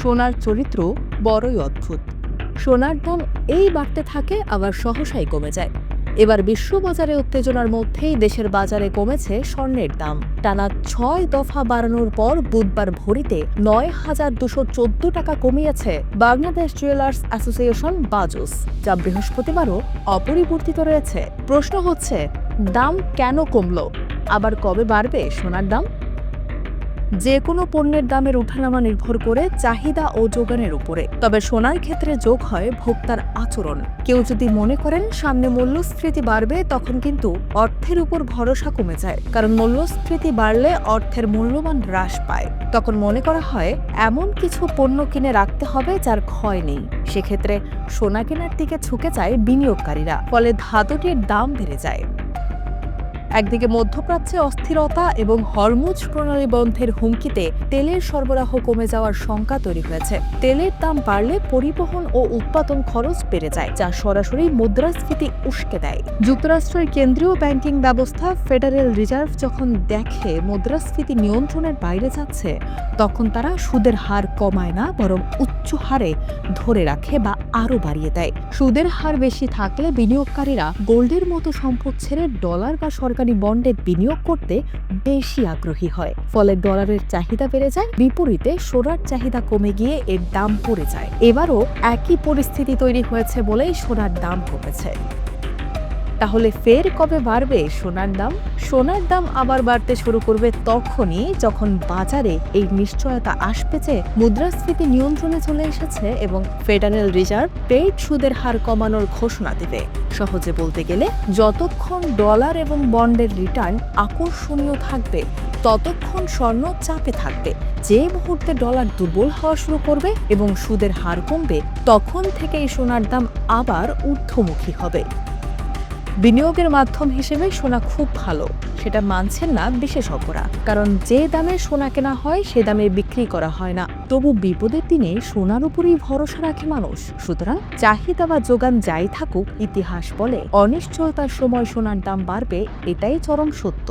সোনার চরিত্র বড়ই অদ্ভুত। সোনার দাম এই বাড়তে থাকে, আবার সহসাই কমে যায়। এবার বিশ্ববাজারে উত্তেজনার মধ্যেই দেশের বাজারে কমেছে স্বর্ণের দাম। টানা ৬ দফা বাড়ানোর পর বুধবার ভরিতে ৯,২১৪ টাকা কমিয়েছে বাংলাদেশ জুয়েলার্স অ্যাসোসিয়েশন বাজুস, যা বৃহস্পতিবারও অপরিবর্তিত রয়েছে। প্রশ্ন হচ্ছে, দাম কেন কমলো? আবার কবে বাড়বে সোনার দাম? যে কোনো পণ্যের দামের ওঠানামা নির্ভর করে চাহিদা ও যোগানের উপরে। তবে সোনার ক্ষেত্রে যোগ হয় ভোক্তার আচরণ। কেউ যদি মনে করেন সামনে মূল্যস্ফীতি বাড়বে, তখন কিন্তু অর্থের উপর ভরসা কমে যায়। কারণ মূল্যস্ফীতি বাড়লে অর্থের মূল্যমান হ্রাস পায়। তখন মনে করা হয় এমন কিছু পণ্য কিনে রাখতে হবে যার ক্ষয় নেই। সেক্ষেত্রে সোনা কেনার দিকে ঝুঁকে যায় বিনিয়োগকারীরা, ফলে ধাতুটির দাম বেড়ে যায়। একদিকে মধ্যপ্রাচ্যে অস্থিরতা এবং হরমুজ প্রণালী বন্ধের হুমকিতে তেলের সরবরাহ কমে যাওয়ার শঙ্কা তৈরি হয়েছে। তেলের দাম বাড়লে পরিবহন ও উৎপাদন খরচ বেড়ে যায়, যা সরাসরি মুদ্রাস্ফীতি উস্কে দেয়। যুক্তরাষ্ট্রের কেন্দ্রীয় ব্যাংকিং ব্যবস্থা ফেডারেল রিজার্ভ যখন দেখে মুদ্রাস্ফীতি নিয়ন্ত্রণের বাইরে যাচ্ছে, তখন তারা সুদের হার কমায় না, বরং উচ্চ হারে ধরে রাখে বা আরও বাড়িয়ে দেয়। সুদের হার বেশি থাকলে বিনিয়োগকারীরা গোল্ডের মতো সম্পদ ছেড়ে ডলার বা সরকারি বন্ডে বিনিয়োগ করতে বেশি আগ্রহী হয়। ফলে ডলারের চাহিদা বেড়ে যায়, বিপরীতে সোনার চাহিদা কমে গিয়ে এর দাম পড়ে যায়। এবারও একই পরিস্থিতি তৈরি হয়েছে বলেই সোনার দাম কমেছে। তাহলে ফের কবে বাড়বে সোনার দাম? সোনার দাম আবার বাড়তে শুরু করবে তখনই যখন বাজারে এই নিশ্চয়তা আসবে যে মুদ্রাস্ফীতি নিয়ন্ত্রণে চলে এসেছে এবং ফেডারেল রিজার্ভ পেইড সুদের হার কমানোর ঘোষণা দেবে। সহজে বলতে গেলে, যতক্ষণ ডলার এবং বন্ডের রিটার্ন আকর্ষণীয় থাকবে, ততক্ষণ স্বর্ণ চাপে থাকবে। যে মুহূর্তে ডলার দুর্বল হওয়া শুরু করবে এবং সুদের হার কমবে, তখন থেকেই সোনার দাম আবার ঊর্ধ্বমুখী হবে। বিনিয়োগের মাধ্যম হিসেবে সোনা খুব ভালো, সেটা মানছেন না বিশেষজ্ঞরা। কারণ যে দামে সোনা কেনা হয় সে দামে বিক্রি করা হয় না। তবু বিপদের দিনে সোনার উপরেই ভরসা রাখে মানুষ। সুতরাং চাহিদা বা যোগান যাই থাকুক, ইতিহাস বলে অনিশ্চয়তার সময় সোনার দাম বাড়বে, এটাই চরম সত্য।